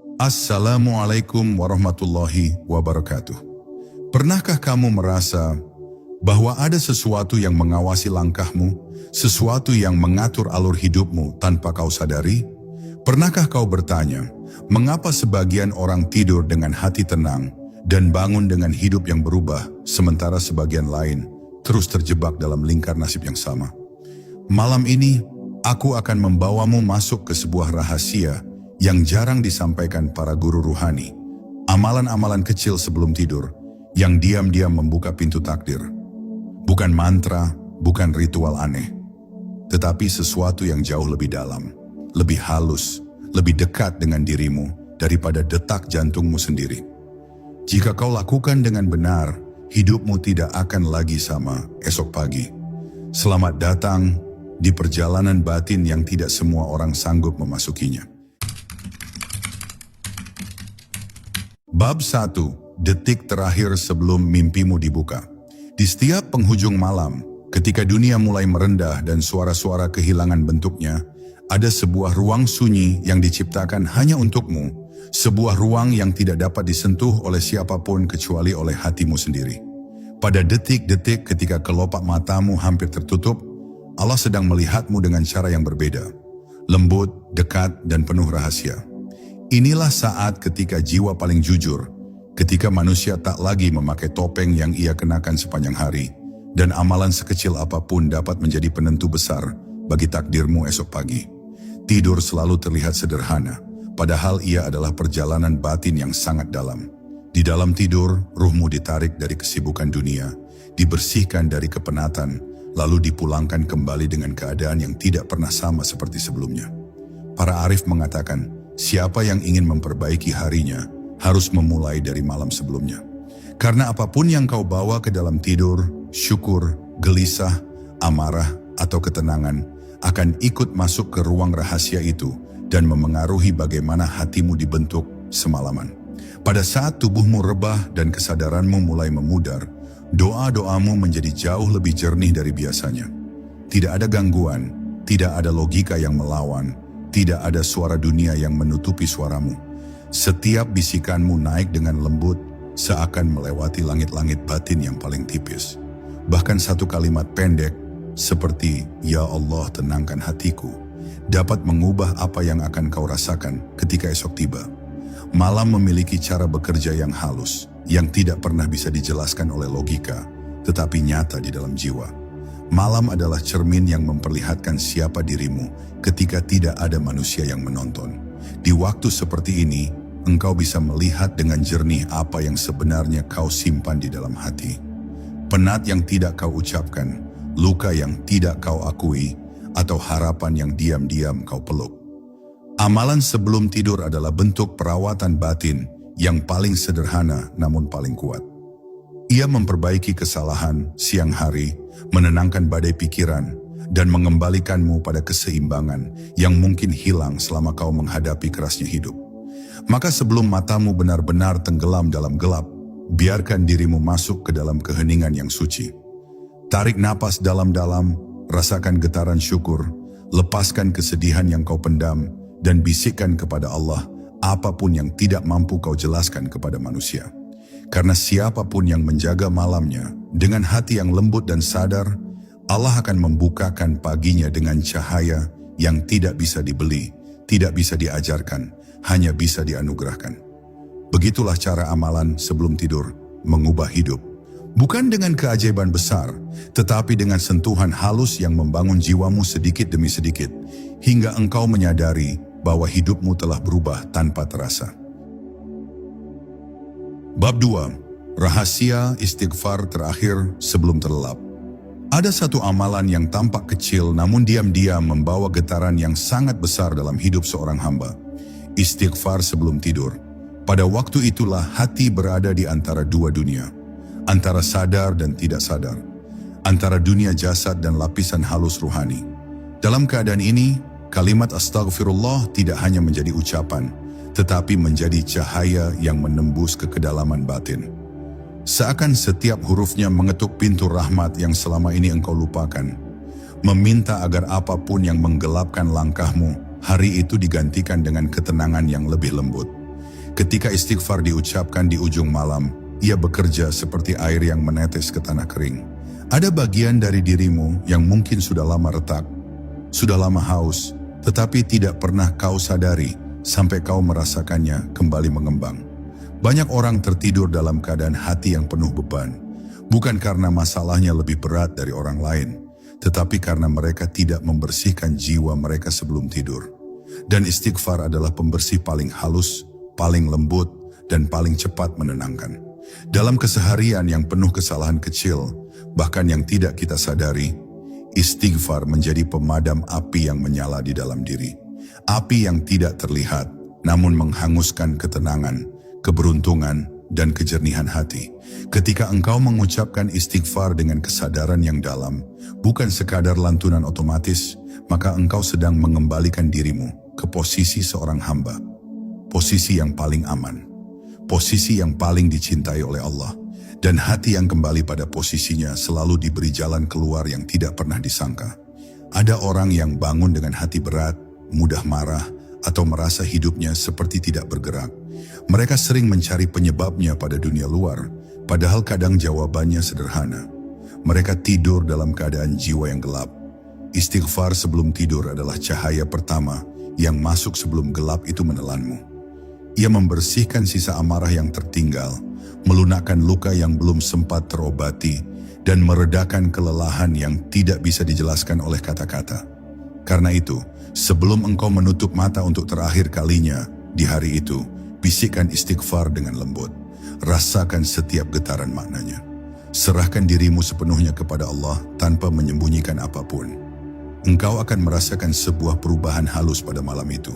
Assalamualaikum warahmatullahi wabarakatuh. Pernahkah kamu merasa bahwa ada sesuatu yang mengawasi langkahmu, sesuatu yang mengatur alur hidupmu tanpa kau sadari? Pernahkah kau bertanya, mengapa sebagian orang tidur dengan hati tenang dan bangun dengan hidup yang berubah, sementara sebagian lain terus terjebak dalam lingkar nasib yang sama? Malam ini, aku akan membawamu masuk ke sebuah rahasia yang jarang disampaikan para guru ruhani. Amalan-amalan kecil sebelum tidur, yang diam-diam membuka pintu takdir. Bukan mantra, bukan ritual aneh, tetapi sesuatu yang jauh lebih dalam, lebih halus, lebih dekat dengan dirimu daripada detak jantungmu sendiri. Jika kau lakukan dengan benar, hidupmu tidak akan lagi sama esok pagi. Selamat datang di perjalanan batin yang tidak semua orang sanggup memasukinya. Bab 1. Detik terakhir sebelum mimpimu dibuka. Di setiap penghujung malam, ketika dunia mulai merendah dan suara-suara kehilangan bentuknya, ada sebuah ruang sunyi yang diciptakan hanya untukmu, sebuah ruang yang tidak dapat disentuh oleh siapapun kecuali oleh hatimu sendiri. Pada detik-detik ketika kelopak matamu hampir tertutup, Allah sedang melihatmu dengan cara yang berbeda, lembut, dekat, dan penuh rahasia. Inilah saat ketika jiwa paling jujur, ketika manusia tak lagi memakai topeng yang ia kenakan sepanjang hari, dan amalan sekecil apapun dapat menjadi penentu besar bagi takdirmu esok pagi. Tidur selalu terlihat sederhana, padahal ia adalah perjalanan batin yang sangat dalam. Di dalam tidur, ruhmu ditarik dari kesibukan dunia, dibersihkan dari kepenatan, lalu dipulangkan kembali dengan keadaan yang tidak pernah sama seperti sebelumnya. Para arif mengatakan, siapa yang ingin memperbaiki harinya, harus memulai dari malam sebelumnya. Karena apapun yang kau bawa ke dalam tidur, syukur, gelisah, amarah, atau ketenangan, akan ikut masuk ke ruang rahasia itu dan memengaruhi bagaimana hatimu dibentuk semalaman. Pada saat tubuhmu rebah dan kesadaranmu mulai memudar, doa-doamu menjadi jauh lebih jernih dari biasanya. Tidak ada gangguan, tidak ada logika yang melawan, tidak ada suara dunia yang menutupi suaramu. Setiap bisikanmu naik dengan lembut, seakan melewati langit-langit batin yang paling tipis. Bahkan satu kalimat pendek, seperti "Ya Allah, tenangkan hatiku," dapat mengubah apa yang akan kau rasakan ketika esok tiba. Malam memiliki cara bekerja yang halus, yang tidak pernah bisa dijelaskan oleh logika, tetapi nyata di dalam jiwa. Malam adalah cermin yang memperlihatkan siapa dirimu ketika tidak ada manusia yang menonton. Di waktu seperti ini, engkau bisa melihat dengan jernih apa yang sebenarnya kau simpan di dalam hati. Penat yang tidak kau ucapkan, luka yang tidak kau akui, atau harapan yang diam-diam kau peluk. Amalan sebelum tidur adalah bentuk perawatan batin yang paling sederhana namun paling kuat. Ia memperbaiki kesalahan siang hari, menenangkan badai pikiran, dan mengembalikanmu pada keseimbangan yang mungkin hilang selama kau menghadapi kerasnya hidup. Maka sebelum matamu benar-benar tenggelam dalam gelap, biarkan dirimu masuk ke dalam keheningan yang suci. Tarik napas dalam-dalam, rasakan getaran syukur, lepaskan kesedihan yang kau pendam, dan bisikkan kepada Allah apapun yang tidak mampu kau jelaskan kepada manusia. Karena siapapun yang menjaga malamnya dengan hati yang lembut dan sadar, Allah akan membukakan paginya dengan cahaya yang tidak bisa dibeli, tidak bisa diajarkan, hanya bisa dianugerahkan. Begitulah cara amalan sebelum tidur mengubah hidup. Bukan dengan keajaiban besar, tetapi dengan sentuhan halus yang membangun jiwamu sedikit demi sedikit, hingga engkau menyadari bahwa hidupmu telah berubah tanpa terasa. Bab 2. Rahasia istighfar terakhir sebelum terlelap. Ada satu amalan yang tampak kecil namun diam-diam membawa getaran yang sangat besar dalam hidup seorang hamba. Istighfar sebelum tidur. Pada waktu itulah hati berada di antara dua dunia. Antara sadar dan tidak sadar. Antara dunia jasad dan lapisan halus ruhani. Dalam keadaan ini, kalimat astagfirullah tidak hanya menjadi ucapan, tetapi menjadi cahaya yang menembus ke kedalaman batin. Seakan setiap hurufnya mengetuk pintu rahmat yang selama ini engkau lupakan. Meminta agar apapun yang menggelapkan langkahmu, hari itu digantikan dengan ketenangan yang lebih lembut. Ketika istighfar diucapkan di ujung malam, ia bekerja seperti air yang menetes ke tanah kering. Ada bagian dari dirimu yang mungkin sudah lama retak, sudah lama haus, tetapi tidak pernah kau sadari sampai kau merasakannya kembali mengembang. Banyak orang tertidur dalam keadaan hati yang penuh beban, bukan karena masalahnya lebih berat dari orang lain, tetapi karena mereka tidak membersihkan jiwa mereka sebelum tidur. Dan istighfar adalah pembersih paling halus, paling lembut, dan paling cepat menenangkan. Dalam keseharian yang penuh kesalahan kecil, bahkan yang tidak kita sadari, istighfar menjadi pemadam api yang menyala di dalam diri. Api yang tidak terlihat, namun menghanguskan ketenangan, keberuntungan, dan kejernihan hati. Ketika engkau mengucapkan istighfar dengan kesadaran yang dalam, bukan sekadar lantunan otomatis, maka engkau sedang mengembalikan dirimu ke posisi seorang hamba. Posisi yang paling aman. Posisi yang paling dicintai oleh Allah. Dan hati yang kembali pada posisinya selalu diberi jalan keluar yang tidak pernah disangka. Ada orang yang bangun dengan hati berat, mudah marah, atau merasa hidupnya seperti tidak bergerak. Mereka sering mencari penyebabnya pada dunia luar, padahal kadang jawabannya sederhana. Mereka tidur dalam keadaan jiwa yang gelap. Istighfar sebelum tidur adalah cahaya pertama yang masuk sebelum gelap itu menelanmu. Ia membersihkan sisa amarah yang tertinggal, melunakkan luka yang belum sempat terobati, dan meredakan kelelahan yang tidak bisa dijelaskan oleh kata-kata. Karena itu, sebelum engkau menutup mata untuk terakhir kalinya di hari itu, bisikkan istighfar dengan lembut. Rasakan setiap getaran maknanya. Serahkan dirimu sepenuhnya kepada Allah tanpa menyembunyikan apapun. Engkau akan merasakan sebuah perubahan halus pada malam itu.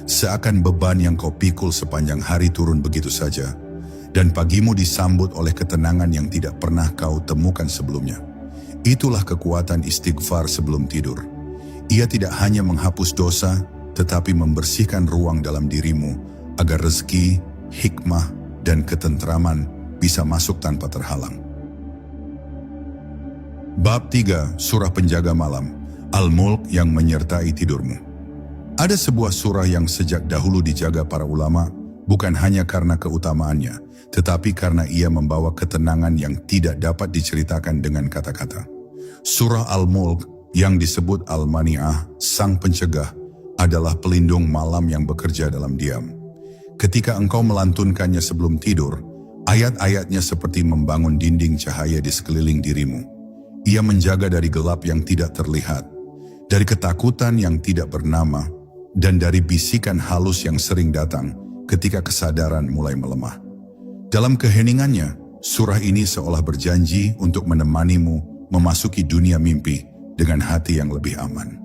Seakan beban yang kau pikul sepanjang hari turun begitu saja, dan pagimu disambut oleh ketenangan yang tidak pernah kau temukan sebelumnya. Itulah kekuatan istighfar sebelum tidur. Ia tidak hanya menghapus dosa, tetapi membersihkan ruang dalam dirimu agar rezeki, hikmah, dan ketentraman bisa masuk tanpa terhalang. Bab 3, Surah Penjaga Malam, Al-Mulk yang menyertai tidurmu. Ada sebuah surah yang sejak dahulu dijaga para ulama, bukan hanya karena keutamaannya, tetapi karena ia membawa ketenangan yang tidak dapat diceritakan dengan kata-kata. Surah Al-Mulk yang disebut Al-Mani'ah, sang pencegah, adalah pelindung malam yang bekerja dalam diam. Ketika engkau melantunkannya sebelum tidur, ayat-ayatnya seperti membangun dinding cahaya di sekeliling dirimu. Ia menjaga dari gelap yang tidak terlihat, dari ketakutan yang tidak bernama, dan dari bisikan halus yang sering datang ketika kesadaran mulai melemah. Dalam keheningannya, surah ini seolah berjanji untuk menemanimu memasuki dunia mimpi dengan hati yang lebih aman.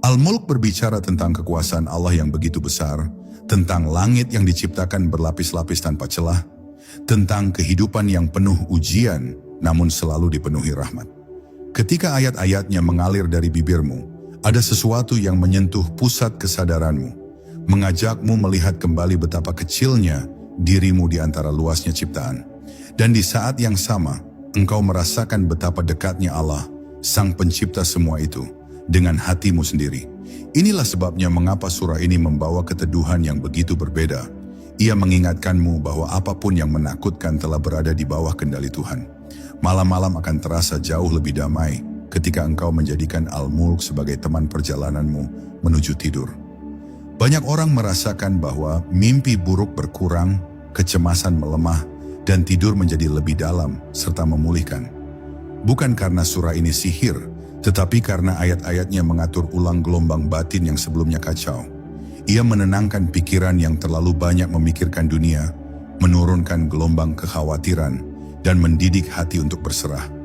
Al-Mulk berbicara tentang kekuasaan Allah yang begitu besar, tentang langit yang diciptakan berlapis-lapis tanpa celah, tentang kehidupan yang penuh ujian namun selalu dipenuhi rahmat. Ketika ayat-ayatnya mengalir dari bibirmu, ada sesuatu yang menyentuh pusat kesadaranmu, mengajakmu melihat kembali betapa kecilnya dirimu di antara luasnya ciptaan. Dan di saat yang sama, engkau merasakan betapa dekatnya Allah, sang pencipta semua itu, dengan hatimu sendiri. Inilah sebabnya mengapa surah ini membawa keteduhan yang begitu berbeda. Ia mengingatkanmu bahwa apapun yang menakutkan telah berada di bawah kendali Tuhan. Malam-malam akan terasa jauh lebih damai ketika engkau menjadikan Al-Mulk sebagai teman perjalananmu menuju tidur. Banyak orang merasakan bahwa mimpi buruk berkurang, kecemasan melemah, dan tidur menjadi lebih dalam serta memulihkan. Bukan karena surah ini sihir, tetapi karena ayat-ayatnya mengatur ulang gelombang batin yang sebelumnya kacau. Ia menenangkan pikiran yang terlalu banyak memikirkan dunia, menurunkan gelombang kekhawatiran, dan mendidik hati untuk berserah.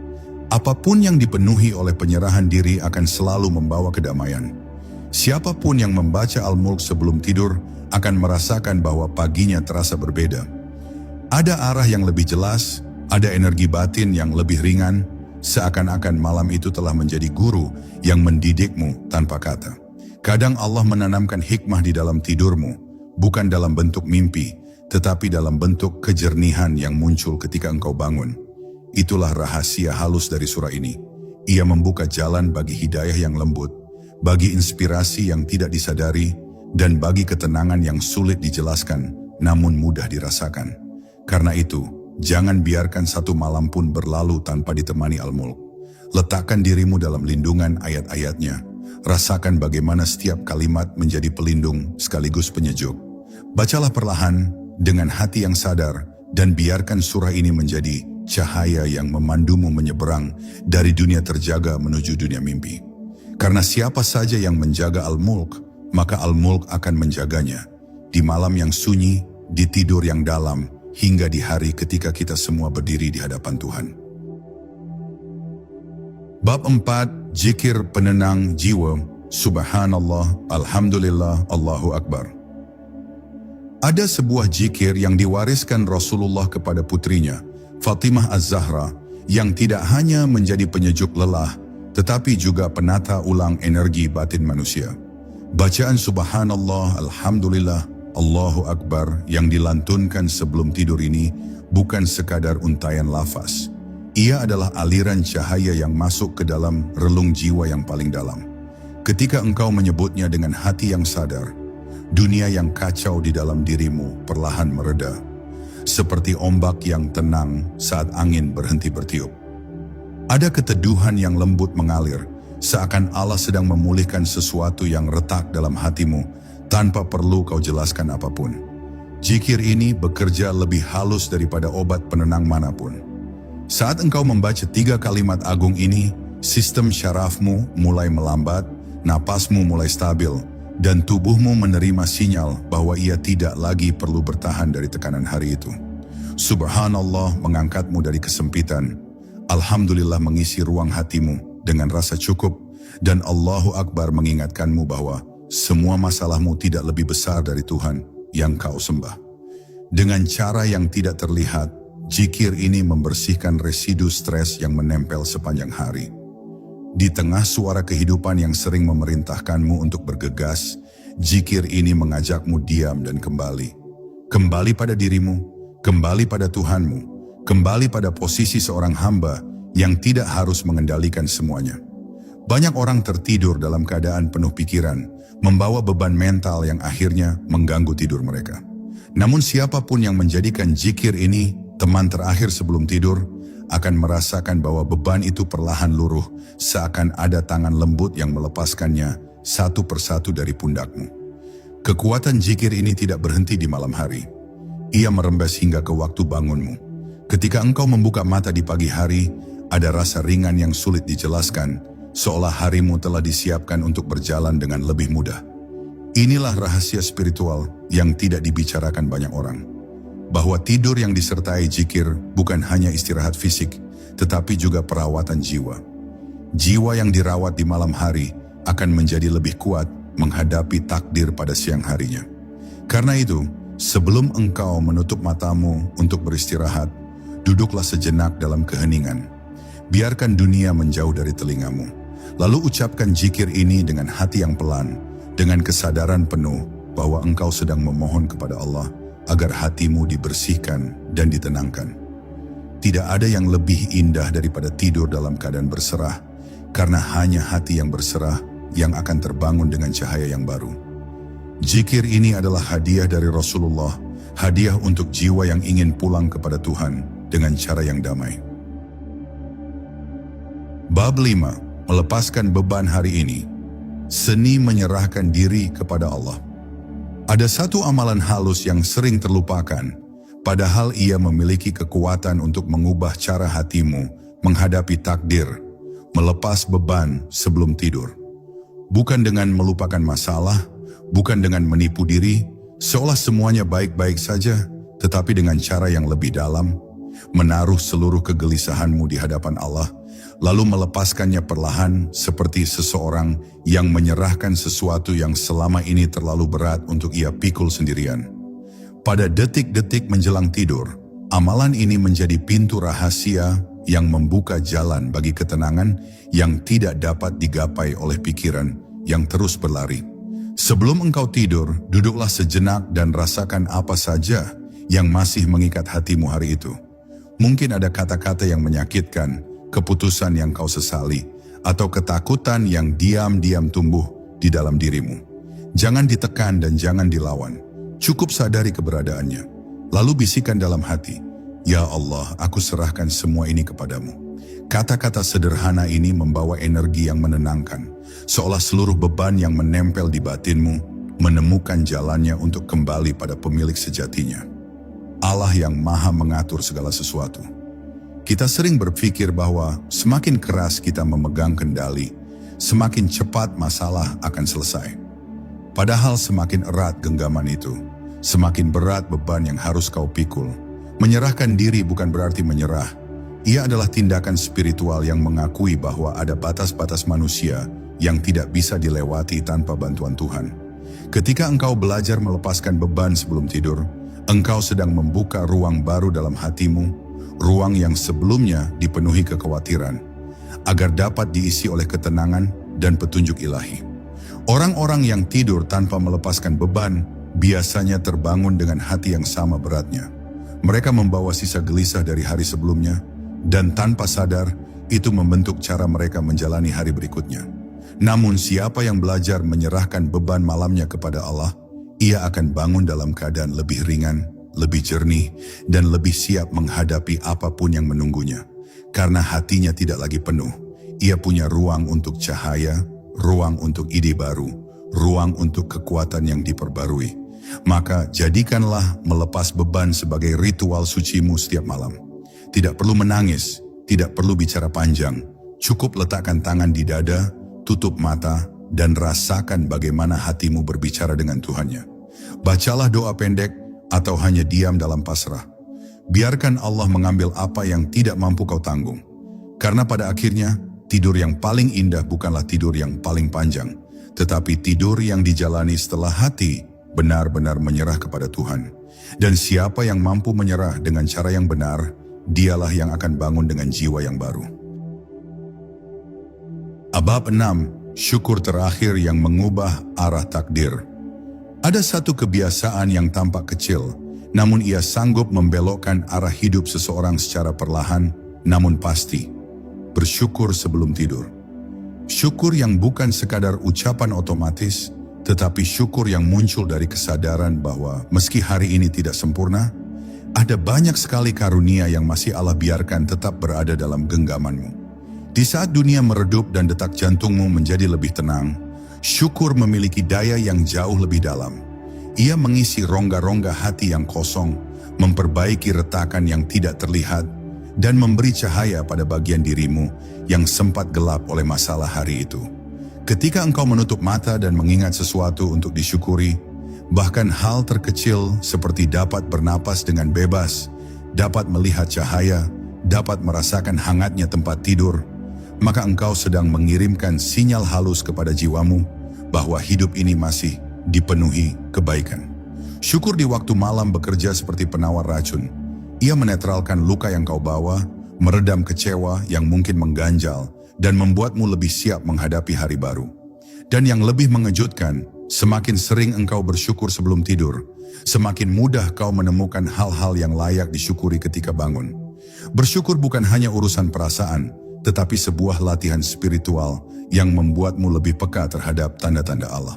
Apapun yang dipenuhi oleh penyerahan diri akan selalu membawa kedamaian. Siapapun yang membaca Al-Mulk sebelum tidur akan merasakan bahwa paginya terasa berbeda. Ada arah yang lebih jelas, ada energi batin yang lebih ringan, seakan-akan malam itu telah menjadi guru yang mendidikmu tanpa kata. Kadang Allah menanamkan hikmah di dalam tidurmu, bukan dalam bentuk mimpi, tetapi dalam bentuk kejernihan yang muncul ketika engkau bangun. Itulah rahasia halus dari surah ini. Ia membuka jalan bagi hidayah yang lembut, bagi inspirasi yang tidak disadari, dan bagi ketenangan yang sulit dijelaskan namun mudah dirasakan. Karena itu, jangan biarkan satu malam pun berlalu tanpa ditemani Al-Mulk. Letakkan dirimu dalam lindungan ayat-ayatnya. Rasakan bagaimana setiap kalimat menjadi pelindung sekaligus penyejuk. Bacalah perlahan dengan hati yang sadar dan biarkan surah ini menjadi cahaya yang memandumu menyeberang dari dunia terjaga menuju dunia mimpi. Karena siapa saja yang menjaga Al-Mulk, maka Al-Mulk akan menjaganya. Di malam yang sunyi, di tidur yang dalam, hingga di hari ketika kita semua berdiri di hadapan Tuhan. Bab 4, Zikir Penenang Jiwa. Subhanallah, Alhamdulillah, Allahu Akbar. Ada sebuah zikir yang diwariskan Rasulullah kepada putrinya, Fatimah Az-Zahra, yang tidak hanya menjadi penyejuk lelah, tetapi juga penata ulang energi batin manusia. Bacaan Subhanallah, Alhamdulillah, Allahu Akbar yang dilantunkan sebelum tidur ini bukan sekadar untaian lafaz. Ia adalah aliran cahaya yang masuk ke dalam relung jiwa yang paling dalam. Ketika engkau menyebutnya dengan hati yang sadar, dunia yang kacau di dalam dirimu perlahan mereda, seperti ombak yang tenang saat angin berhenti bertiup. Ada keteduhan yang lembut mengalir, seakan Allah sedang memulihkan sesuatu yang retak dalam hatimu tanpa perlu kau jelaskan apapun. Zikir ini bekerja lebih halus daripada obat penenang manapun. Saat engkau membaca 3 kalimat agung ini, sistem syarafmu mulai melambat, napasmu mulai stabil, dan tubuhmu menerima sinyal bahwa ia tidak lagi perlu bertahan dari tekanan hari itu. Subhanallah mengangkatmu dari kesempitan. Alhamdulillah mengisi ruang hatimu dengan rasa cukup, dan Allahu Akbar mengingatkanmu bahwa semua masalahmu tidak lebih besar dari Tuhan yang kau sembah. Dengan cara yang tidak terlihat, zikir ini membersihkan residu stres yang menempel sepanjang hari. Di tengah suara kehidupan yang sering memerintahkanmu untuk bergegas, zikir ini mengajakmu diam dan kembali. Kembali pada dirimu, kembali pada Tuhanmu, kembali pada posisi seorang hamba yang tidak harus mengendalikan semuanya. Banyak orang tertidur dalam keadaan penuh pikiran, membawa beban mental yang akhirnya mengganggu tidur mereka. Namun siapapun yang menjadikan zikir ini teman terakhir sebelum tidur, akan merasakan bahwa beban itu perlahan luruh, seakan ada tangan lembut yang melepaskannya satu persatu dari pundakmu. Kekuatan zikir ini tidak berhenti di malam hari. Ia merembes hingga ke waktu bangunmu. Ketika engkau membuka mata di pagi hari, ada rasa ringan yang sulit dijelaskan, seolah harimu telah disiapkan untuk berjalan dengan lebih mudah. Inilah rahasia spiritual yang tidak dibicarakan banyak orang. Bahwa tidur yang disertai zikir bukan hanya istirahat fisik, tetapi juga perawatan jiwa. Jiwa yang dirawat di malam hari akan menjadi lebih kuat menghadapi takdir pada siang harinya. Karena itu, sebelum engkau menutup matamu untuk beristirahat, duduklah sejenak dalam keheningan. Biarkan dunia menjauh dari telingamu. Lalu ucapkan zikir ini dengan hati yang pelan, dengan kesadaran penuh bahwa engkau sedang memohon kepada Allah agar hatimu dibersihkan dan ditenangkan. Tidak ada yang lebih indah daripada tidur dalam keadaan berserah, karena hanya hati yang berserah yang akan terbangun dengan cahaya yang baru. Zikir ini adalah hadiah dari Rasulullah, hadiah untuk jiwa yang ingin pulang kepada Tuhan dengan cara yang damai. Bab 5. Melepaskan beban hari ini. Seni menyerahkan diri kepada Allah. Ada satu amalan halus yang sering terlupakan, padahal ia memiliki kekuatan untuk mengubah cara hatimu menghadapi takdir, melepas beban sebelum tidur. Bukan dengan melupakan masalah, bukan dengan menipu diri, seolah semuanya baik-baik saja, tetapi dengan cara yang lebih dalam, menaruh seluruh kegelisahanmu di hadapan Allah, lalu melepaskannya perlahan seperti seseorang yang menyerahkan sesuatu yang selama ini terlalu berat untuk ia pikul sendirian. Pada detik-detik menjelang tidur, amalan ini menjadi pintu rahasia yang membuka jalan bagi ketenangan yang tidak dapat digapai oleh pikiran yang terus berlari. Sebelum engkau tidur, duduklah sejenak dan rasakan apa saja yang masih mengikat hatimu hari itu. Mungkin ada kata-kata yang menyakitkan, keputusan yang kau sesali, atau ketakutan yang diam-diam tumbuh di dalam dirimu. Jangan ditekan dan jangan dilawan. Cukup sadari keberadaannya. Lalu bisikan dalam hati, "Ya Allah, aku serahkan semua ini kepadamu." Kata-kata sederhana ini membawa energi yang menenangkan, seolah seluruh beban yang menempel di batinmu menemukan jalannya untuk kembali pada pemilik sejatinya. Allah yang maha mengatur segala sesuatu. Kita sering berpikir bahwa semakin keras kita memegang kendali, semakin cepat masalah akan selesai. Padahal semakin erat genggaman itu, semakin berat beban yang harus kau pikul. Menyerahkan diri bukan berarti menyerah. Ia adalah tindakan spiritual yang mengakui bahwa ada batas-batas manusia yang tidak bisa dilewati tanpa bantuan Tuhan. Ketika engkau belajar melepaskan beban sebelum tidur, engkau sedang membuka ruang baru dalam hatimu, ruang yang sebelumnya dipenuhi kekhawatiran, agar dapat diisi oleh ketenangan dan petunjuk ilahi. Orang-orang yang tidur tanpa melepaskan beban biasanya terbangun dengan hati yang sama beratnya. Mereka membawa sisa gelisah dari hari sebelumnya, dan tanpa sadar itu membentuk cara mereka menjalani hari berikutnya. Namun siapa yang belajar menyerahkan beban malamnya kepada Allah, ia akan bangun dalam keadaan lebih ringan, lebih jernih, dan lebih siap menghadapi apapun yang menunggunya. Karena hatinya tidak lagi penuh, ia punya ruang untuk cahaya, ruang untuk ide baru, ruang untuk kekuatan yang diperbarui. Maka jadikanlah melepas beban sebagai ritual sucimu setiap malam. Tidak perlu menangis, tidak perlu bicara panjang, cukup letakkan tangan di dada, tutup mata, dan rasakan bagaimana hatimu berbicara dengan Tuhannya. Bacalah doa pendek, atau hanya diam dalam pasrah. Biarkan Allah mengambil apa yang tidak mampu kau tanggung. Karena pada akhirnya, tidur yang paling indah bukanlah tidur yang paling panjang, tetapi tidur yang dijalani setelah hati benar-benar menyerah kepada Tuhan. Dan siapa yang mampu menyerah dengan cara yang benar, dialah yang akan bangun dengan jiwa yang baru. Bab 6. Syukur terakhir yang mengubah arah takdir. Ada satu kebiasaan yang tampak kecil, namun ia sanggup membelokkan arah hidup seseorang secara perlahan, namun pasti. Bersyukur sebelum tidur. Syukur yang bukan sekadar ucapan otomatis, tetapi syukur yang muncul dari kesadaran bahwa meski hari ini tidak sempurna, ada banyak sekali karunia yang masih Allah biarkan tetap berada dalam genggamanmu. Di saat dunia meredup dan detak jantungmu menjadi lebih tenang, syukur memiliki daya yang jauh lebih dalam. Ia mengisi rongga-rongga hati yang kosong, memperbaiki retakan yang tidak terlihat, dan memberi cahaya pada bagian dirimu yang sempat gelap oleh masalah hari itu. Ketika engkau menutup mata dan mengingat sesuatu untuk disyukuri, bahkan hal terkecil seperti dapat bernapas dengan bebas, dapat melihat cahaya, dapat merasakan hangatnya tempat tidur, maka engkau sedang mengirimkan sinyal halus kepada jiwamu bahwa hidup ini masih dipenuhi kebaikan. Syukur di waktu malam bekerja seperti penawar racun. Ia menetralkan luka yang kau bawa, meredam kecewa yang mungkin mengganjal, dan membuatmu lebih siap menghadapi hari baru. Dan yang lebih mengejutkan, semakin sering engkau bersyukur sebelum tidur, semakin mudah kau menemukan hal-hal yang layak disyukuri ketika bangun. Bersyukur bukan hanya urusan perasaan, tetapi sebuah latihan spiritual yang membuatmu lebih peka terhadap tanda-tanda Allah.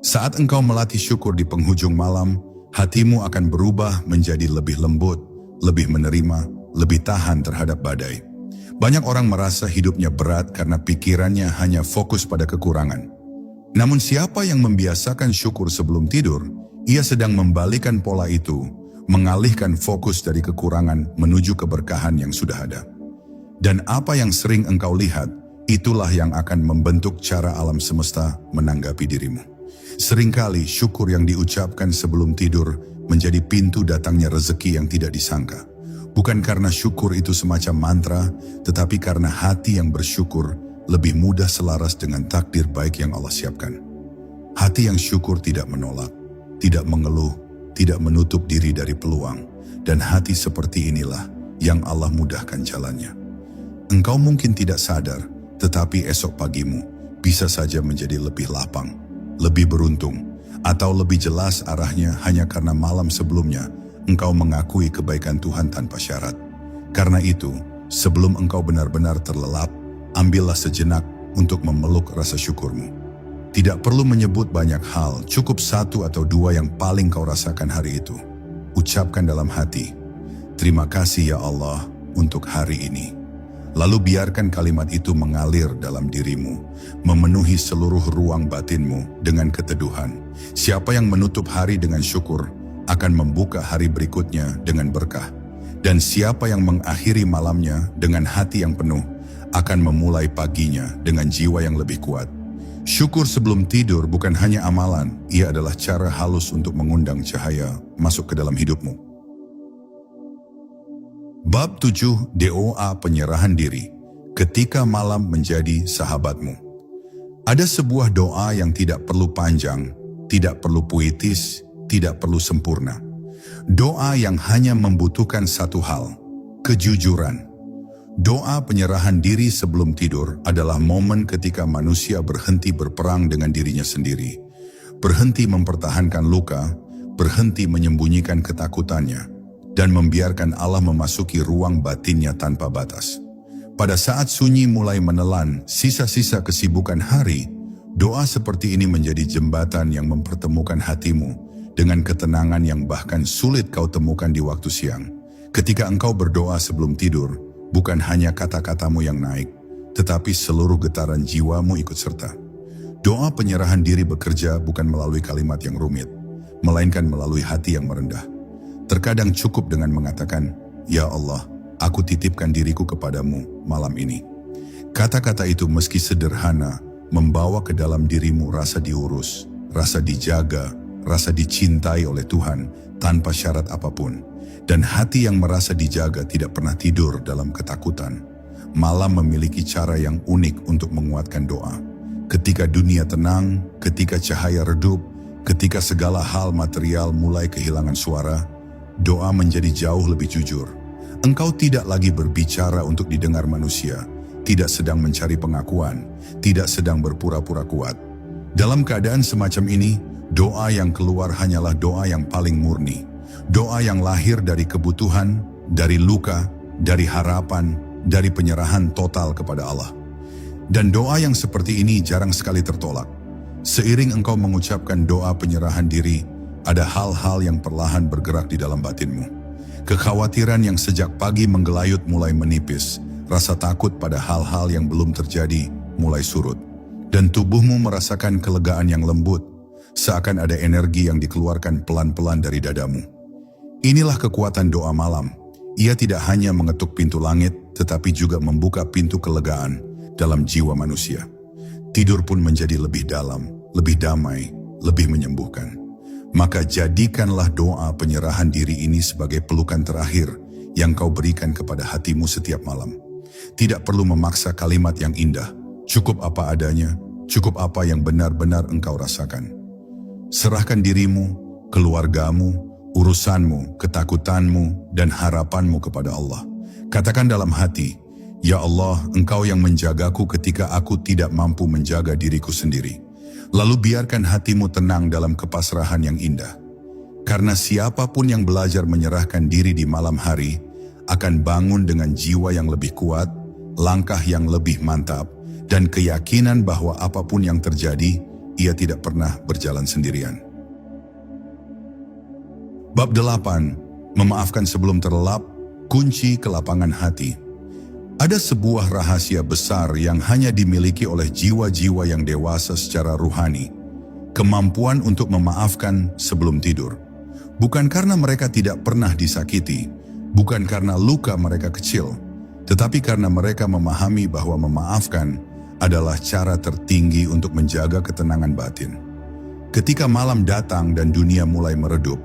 Saat engkau melatih syukur di penghujung malam, hatimu akan berubah menjadi lebih lembut, lebih menerima, lebih tahan terhadap badai. Banyak orang merasa hidupnya berat karena pikirannya hanya fokus pada kekurangan. Namun siapa yang membiasakan syukur sebelum tidur, ia sedang membalikkan pola itu, mengalihkan fokus dari kekurangan menuju keberkahan yang sudah ada. Dan apa yang sering engkau lihat, itulah yang akan membentuk cara alam semesta menanggapi dirimu. Seringkali syukur yang diucapkan sebelum tidur menjadi pintu datangnya rezeki yang tidak disangka. Bukan karena syukur itu semacam mantra, tetapi karena hati yang bersyukur lebih mudah selaras dengan takdir baik yang Allah siapkan. Hati yang syukur tidak menolak, tidak mengeluh, tidak menutup diri dari peluang, dan hati seperti inilah yang Allah mudahkan jalannya. Engkau mungkin tidak sadar, tetapi esok pagimu bisa saja menjadi lebih lapang, lebih beruntung, atau lebih jelas arahnya hanya karena malam sebelumnya engkau mengakui kebaikan Tuhan tanpa syarat. Karena itu, sebelum engkau benar-benar terlelap, ambillah sejenak untuk memeluk rasa syukurmu. Tidak perlu menyebut banyak hal, cukup satu atau dua yang paling kau rasakan hari itu. Ucapkan dalam hati, terima kasih ya Allah untuk hari ini. Lalu biarkan kalimat itu mengalir dalam dirimu, memenuhi seluruh ruang batinmu dengan keteduhan. Siapa yang menutup hari dengan syukur akan membuka hari berikutnya dengan berkah. Dan siapa yang mengakhiri malamnya dengan hati yang penuh akan memulai paginya dengan jiwa yang lebih kuat. Syukur sebelum tidur bukan hanya amalan, ia adalah cara halus untuk mengundang cahaya masuk ke dalam hidupmu. Bab 7, doa penyerahan diri ketika malam menjadi sahabatmu. Ada sebuah doa yang tidak perlu panjang, tidak perlu puitis, tidak perlu sempurna. Doa yang hanya membutuhkan satu hal, kejujuran. Doa penyerahan diri sebelum tidur adalah momen ketika manusia berhenti berperang dengan dirinya sendiri, berhenti mempertahankan luka, berhenti menyembunyikan ketakutannya, dan membiarkan Allah memasuki ruang batinnya tanpa batas. Pada saat sunyi mulai menelan sisa-sisa kesibukan hari, doa seperti ini menjadi jembatan yang mempertemukan hatimu dengan ketenangan yang bahkan sulit kau temukan di waktu siang. Ketika engkau berdoa sebelum tidur, bukan hanya kata-katamu yang naik, tetapi seluruh getaran jiwamu ikut serta. Doa penyerahan diri bekerja bukan melalui kalimat yang rumit, melainkan melalui hati yang merendah. Terkadang cukup dengan mengatakan, "Ya Allah, aku titipkan diriku kepadamu malam ini." Kata-kata itu meski sederhana, membawa ke dalam dirimu rasa diurus, rasa dijaga, rasa dicintai oleh Tuhan tanpa syarat apapun. Dan hati yang merasa dijaga tidak pernah tidur dalam ketakutan. Malam memiliki cara yang unik untuk menguatkan doa. Ketika dunia tenang, ketika cahaya redup, ketika segala hal material mulai kehilangan suara, doa menjadi jauh lebih jujur. Engkau tidak lagi berbicara untuk didengar manusia, tidak sedang mencari pengakuan, tidak sedang berpura-pura kuat. Dalam keadaan semacam ini, doa yang keluar hanyalah doa yang paling murni. Doa yang lahir dari kebutuhan, dari luka, dari harapan, dari penyerahan total kepada Allah. Dan doa yang seperti ini jarang sekali tertolak. Seiring engkau mengucapkan doa penyerahan diri, ada hal-hal yang perlahan bergerak di dalam batinmu. Kekhawatiran yang sejak pagi menggelayut mulai menipis, rasa takut pada hal-hal yang belum terjadi mulai surut. Dan tubuhmu merasakan kelegaan yang lembut, seakan ada energi yang dikeluarkan pelan-pelan dari dadamu. Inilah kekuatan doa malam. Ia tidak hanya mengetuk pintu langit, tetapi juga membuka pintu kelegaan dalam jiwa manusia. Tidur pun menjadi lebih dalam, lebih damai, lebih menyembuhkan. Maka jadikanlah doa penyerahan diri ini sebagai pelukan terakhir yang kau berikan kepada hatimu setiap malam. Tidak perlu memaksa kalimat yang indah, cukup apa adanya, cukup apa yang benar-benar engkau rasakan. Serahkan dirimu, keluargamu, urusanmu, ketakutanmu, dan harapanmu kepada Allah. Katakan dalam hati, "Ya Allah, Engkau yang menjagaku ketika aku tidak mampu menjaga diriku sendiri." Lalu biarkan hatimu tenang dalam kepasrahan yang indah. Karena siapapun yang belajar menyerahkan diri di malam hari, akan bangun dengan jiwa yang lebih kuat, langkah yang lebih mantap, dan keyakinan bahwa apapun yang terjadi, ia tidak pernah berjalan sendirian. Bab 8, memaafkan sebelum terlelap, kunci kelapangan hati. Ada sebuah rahasia besar yang hanya dimiliki oleh jiwa-jiwa yang dewasa secara ruhani. Kemampuan untuk memaafkan sebelum tidur. Bukan karena mereka tidak pernah disakiti, bukan karena luka mereka kecil, tetapi karena mereka memahami bahwa memaafkan adalah cara tertinggi untuk menjaga ketenangan batin. Ketika malam datang dan dunia mulai meredup,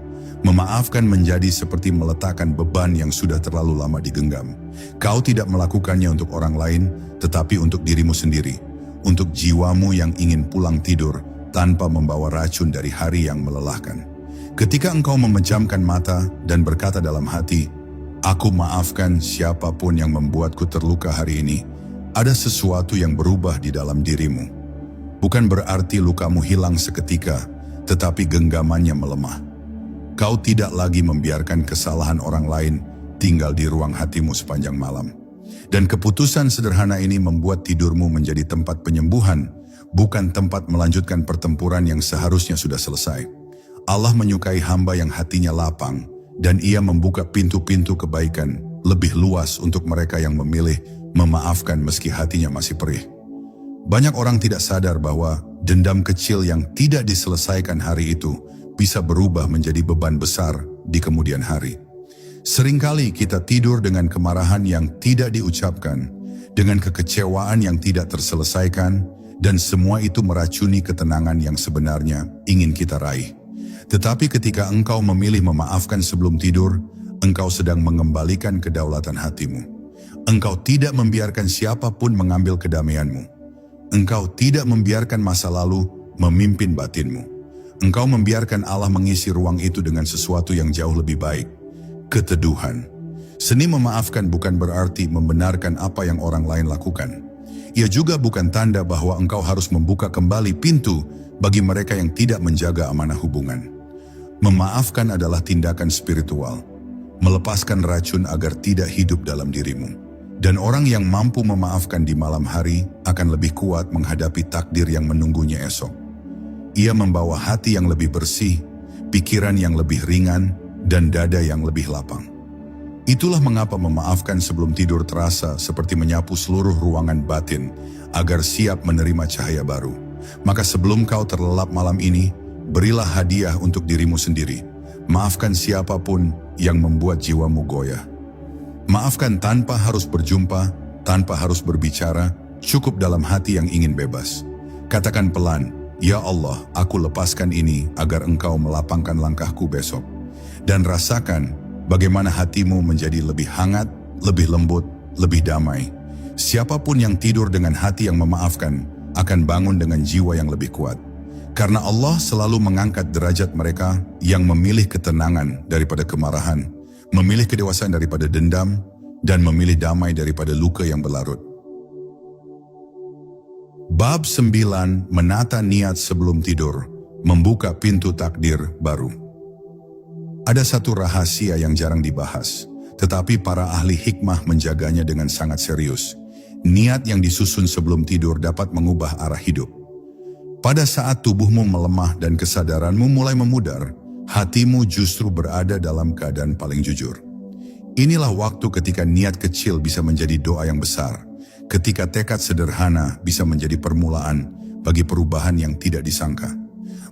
memaafkan menjadi seperti meletakkan beban yang sudah terlalu lama digenggam. Kau tidak melakukannya untuk orang lain, tetapi untuk dirimu sendiri, untuk jiwamu yang ingin pulang tidur tanpa membawa racun dari hari yang melelahkan. Ketika engkau memejamkan mata dan berkata dalam hati, "Aku maafkan siapapun yang membuatku terluka hari ini," ada sesuatu yang berubah di dalam dirimu. Bukan berarti lukamu hilang seketika, tetapi genggamannya melemah. Kau tidak lagi membiarkan kesalahan orang lain tinggal di ruang hatimu sepanjang malam. Dan keputusan sederhana ini membuat tidurmu menjadi tempat penyembuhan, bukan tempat melanjutkan pertempuran yang seharusnya sudah selesai. Allah menyukai hamba yang hatinya lapang, dan Ia membuka pintu-pintu kebaikan lebih luas untuk mereka yang memilih memaafkan meski hatinya masih perih. Banyak orang tidak sadar bahwa dendam kecil yang tidak diselesaikan hari itu bisa berubah menjadi beban besar di kemudian hari. Seringkali kita tidur dengan kemarahan yang tidak diucapkan, dengan kekecewaan yang tidak terselesaikan, dan semua itu meracuni ketenangan yang sebenarnya ingin kita raih. Tetapi ketika engkau memilih memaafkan sebelum tidur, engkau sedang mengembalikan kedaulatan hatimu. Engkau tidak membiarkan siapapun mengambil kedamaianmu. Engkau tidak membiarkan masa lalu memimpin batinmu. Engkau membiarkan Allah mengisi ruang itu dengan sesuatu yang jauh lebih baik. Keteduhan. Seni memaafkan bukan berarti membenarkan apa yang orang lain lakukan. Ia juga bukan tanda bahwa engkau harus membuka kembali pintu bagi mereka yang tidak menjaga amanah hubungan. Memaafkan adalah tindakan spiritual, melepaskan racun agar tidak hidup dalam dirimu. Dan orang yang mampu memaafkan di malam hari akan lebih kuat menghadapi takdir yang menunggunya esok. Ia membawa hati yang lebih bersih, pikiran yang lebih ringan, dan dada yang lebih lapang. Itulah mengapa memaafkan sebelum tidur terasa seperti menyapu seluruh ruangan batin agar siap menerima cahaya baru. Maka sebelum kau terlelap malam ini, berilah hadiah untuk dirimu sendiri. Maafkan siapapun yang membuat jiwamu goyah. Maafkan tanpa harus berjumpa, tanpa harus berbicara, cukup dalam hati yang ingin bebas. Katakan pelan, "Ya Allah, aku lepaskan ini agar Engkau melapangkan langkahku besok." Dan rasakan bagaimana hatimu menjadi lebih hangat, lebih lembut, lebih damai. Siapapun yang tidur dengan hati yang memaafkan akan bangun dengan jiwa yang lebih kuat. Karena Allah selalu mengangkat derajat mereka yang memilih ketenangan daripada kemarahan, memilih kedewasaan daripada dendam, dan memilih damai daripada luka yang berlarut. Bab 9, menata niat sebelum tidur, membuka pintu takdir baru. Ada satu rahasia yang jarang dibahas, tetapi para ahli hikmah menjaganya dengan sangat serius. Niat yang disusun sebelum tidur dapat mengubah arah hidup. Pada saat tubuhmu melemah dan kesadaranmu mulai memudar, hatimu justru berada dalam keadaan paling jujur. Inilah waktu ketika niat kecil bisa menjadi doa yang besar, ketika tekad sederhana bisa menjadi permulaan bagi perubahan yang tidak disangka.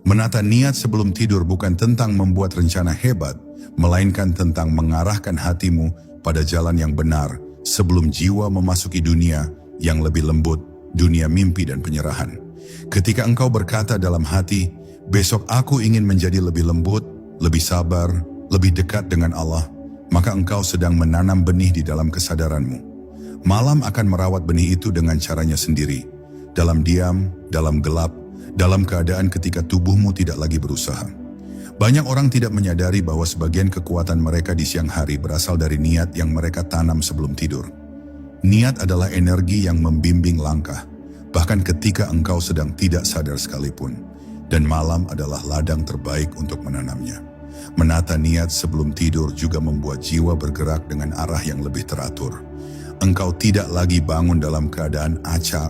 Menata niat sebelum tidur bukan tentang membuat rencana hebat, melainkan tentang mengarahkan hatimu pada jalan yang benar sebelum jiwa memasuki dunia yang lebih lembut, dunia mimpi dan penyerahan. Ketika engkau berkata dalam hati, "Besok aku ingin menjadi lebih lembut, lebih sabar, lebih dekat dengan Allah," maka engkau sedang menanam benih di dalam kesadaranmu. Malam akan merawat benih itu dengan caranya sendiri, dalam diam, dalam gelap, dalam keadaan ketika tubuhmu tidak lagi berusaha. Banyak orang tidak menyadari bahwa sebagian kekuatan mereka di siang hari berasal dari niat yang mereka tanam sebelum tidur. Niat adalah energi yang membimbing langkah, bahkan ketika engkau sedang tidak sadar sekalipun, dan malam adalah ladang terbaik untuk menanamnya. Menata niat sebelum tidur juga membuat jiwa bergerak dengan arah yang lebih teratur. Engkau tidak lagi bangun dalam keadaan acak,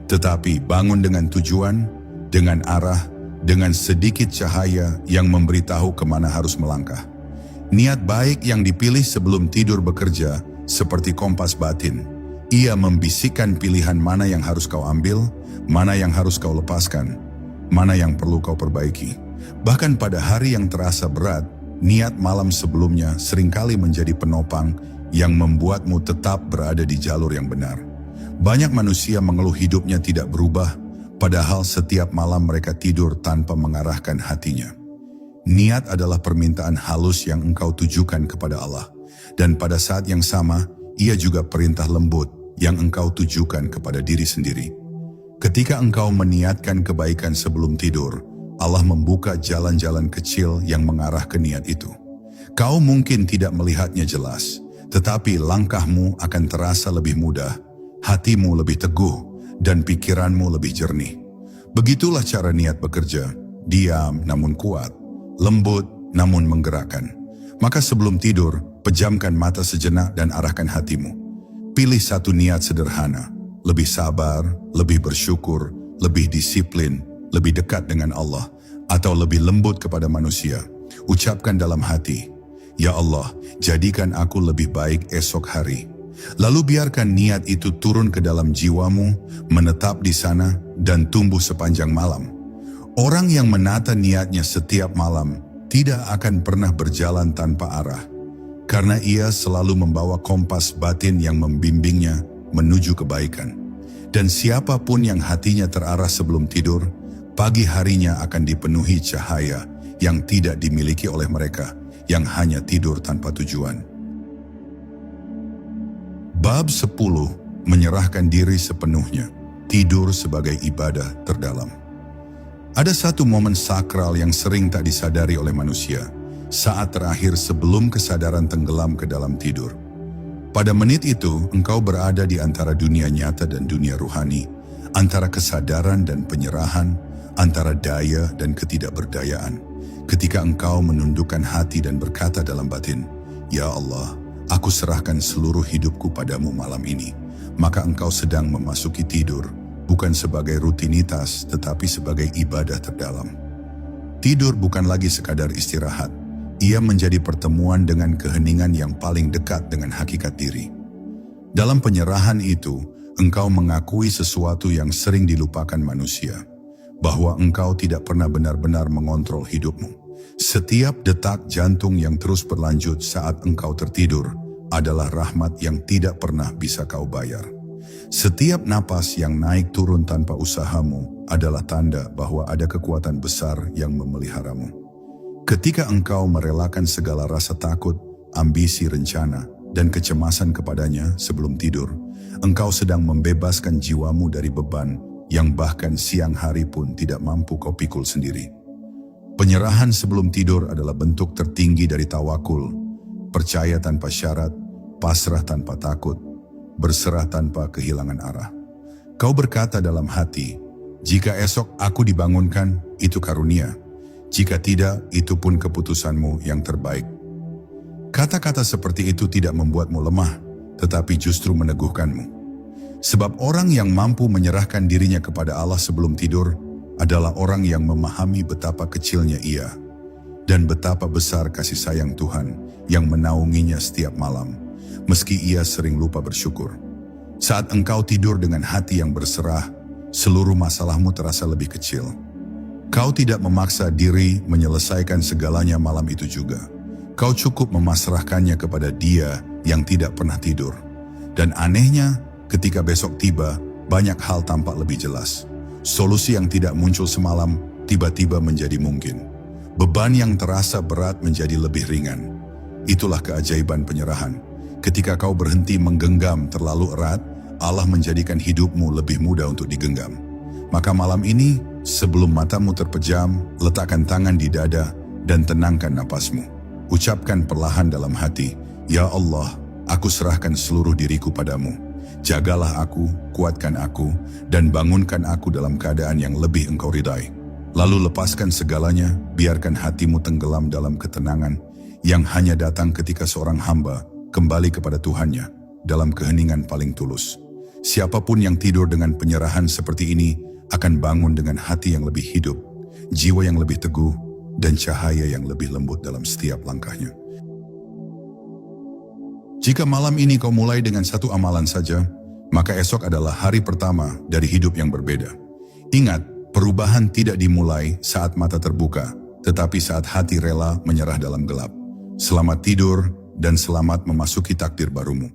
tetapi bangun dengan tujuan, dengan arah, dengan sedikit cahaya yang memberitahu kemana harus melangkah. Niat baik yang dipilih sebelum tidur bekerja seperti kompas batin. Ia membisikkan pilihan mana yang harus kau ambil, mana yang harus kau lepaskan, mana yang perlu kau perbaiki. Bahkan pada hari yang terasa berat, niat malam sebelumnya seringkali menjadi penopang yang membuatmu tetap berada di jalur yang benar. Banyak manusia mengeluh hidupnya tidak berubah, padahal setiap malam mereka tidur tanpa mengarahkan hatinya. Niat adalah permintaan halus yang engkau tujukan kepada Allah, dan pada saat yang sama, ia juga perintah lembut yang engkau tujukan kepada diri sendiri. Ketika engkau meniatkan kebaikan sebelum tidur, Allah membuka jalan-jalan kecil yang mengarah ke niat itu. Kau mungkin tidak melihatnya jelas, tetapi langkahmu akan terasa lebih mudah, hatimu lebih teguh, dan pikiranmu lebih jernih. Begitulah cara niat bekerja, diam namun kuat, lembut namun menggerakkan. Maka sebelum tidur, pejamkan mata sejenak dan arahkan hatimu. Pilih satu niat sederhana, lebih sabar, lebih bersyukur, lebih disiplin, lebih dekat dengan Allah, atau lebih lembut kepada manusia, ucapkan dalam hati, "Ya Allah, jadikan aku lebih baik esok hari." Lalu biarkan niat itu turun ke dalam jiwamu, menetap di sana, dan tumbuh sepanjang malam. Orang yang menata niatnya setiap malam tidak akan pernah berjalan tanpa arah, karena ia selalu membawa kompas batin yang membimbingnya menuju kebaikan. Dan siapapun yang hatinya terarah sebelum tidur, pagi harinya akan dipenuhi cahaya yang tidak dimiliki oleh mereka yang hanya tidur tanpa tujuan. Bab 10. Menyerahkan diri sepenuhnya. Tidur sebagai ibadah terdalam. Ada satu momen sakral yang sering tak disadari oleh manusia, saat terakhir sebelum kesadaran tenggelam ke dalam tidur. Pada menit itu, engkau berada di antara dunia nyata dan dunia ruhani, antara kesadaran dan penyerahan, antara daya dan ketidakberdayaan. Ketika engkau menundukkan hati dan berkata dalam batin, "Ya Allah, aku serahkan seluruh hidupku padamu malam ini," maka engkau sedang memasuki tidur, bukan sebagai rutinitas, tetapi sebagai ibadah terdalam. Tidur bukan lagi sekadar istirahat, ia menjadi pertemuan dengan keheningan yang paling dekat dengan hakikat diri. Dalam penyerahan itu, engkau mengakui sesuatu yang sering dilupakan manusia, bahwa engkau tidak pernah benar-benar mengontrol hidupmu. Setiap detak jantung yang terus berlanjut saat engkau tertidur adalah rahmat yang tidak pernah bisa kau bayar. Setiap napas yang naik turun tanpa usahamu adalah tanda bahwa ada kekuatan besar yang memeliharamu. Ketika engkau merelakan segala rasa takut, ambisi, rencana, dan kecemasan kepadanya sebelum tidur, engkau sedang membebaskan jiwamu dari beban yang bahkan siang hari pun tidak mampu kau pikul sendiri. Penyerahan sebelum tidur adalah bentuk tertinggi dari tawakul, percaya tanpa syarat, pasrah tanpa takut, berserah tanpa kehilangan arah. Kau berkata dalam hati, "Jika esok aku dibangunkan, itu karunia. Jika tidak, itu pun keputusanmu yang terbaik." Kata-kata seperti itu tidak membuatmu lemah, tetapi justru meneguhkanmu. Sebab orang yang mampu menyerahkan dirinya kepada Allah sebelum tidur adalah orang yang memahami betapa kecilnya ia dan betapa besar kasih sayang Tuhan yang menaunginya setiap malam, meski ia sering lupa bersyukur. Saat engkau tidur dengan hati yang berserah, seluruh masalahmu terasa lebih kecil. Kau tidak memaksa diri menyelesaikan segalanya malam itu juga. Kau cukup memasrahkannya kepada Dia yang tidak pernah tidur. Dan anehnya, ketika besok tiba, banyak hal tampak lebih jelas. Solusi yang tidak muncul semalam tiba-tiba menjadi mungkin. Beban yang terasa berat menjadi lebih ringan. Itulah keajaiban penyerahan. Ketika kau berhenti menggenggam terlalu erat, Allah menjadikan hidupmu lebih mudah untuk digenggam. Maka malam ini, sebelum matamu terpejam, letakkan tangan di dada dan tenangkan napasmu. Ucapkan perlahan dalam hati, "Ya Allah, aku serahkan seluruh diriku padamu. Jagalah aku, kuatkan aku, dan bangunkan aku dalam keadaan yang lebih engkau ridai." Lalu lepaskan segalanya, biarkan hatimu tenggelam dalam ketenangan yang hanya datang ketika seorang hamba kembali kepada Tuhannya dalam keheningan paling tulus. Siapapun yang tidur dengan penyerahan seperti ini akan bangun dengan hati yang lebih hidup, jiwa yang lebih teguh, dan cahaya yang lebih lembut dalam setiap langkahnya. Jika malam ini kau mulai dengan satu amalan saja, maka esok adalah hari pertama dari hidup yang berbeda. Ingat, perubahan tidak dimulai saat mata terbuka, tetapi saat hati rela menyerah dalam gelap. Selamat tidur dan selamat memasuki takdir barumu.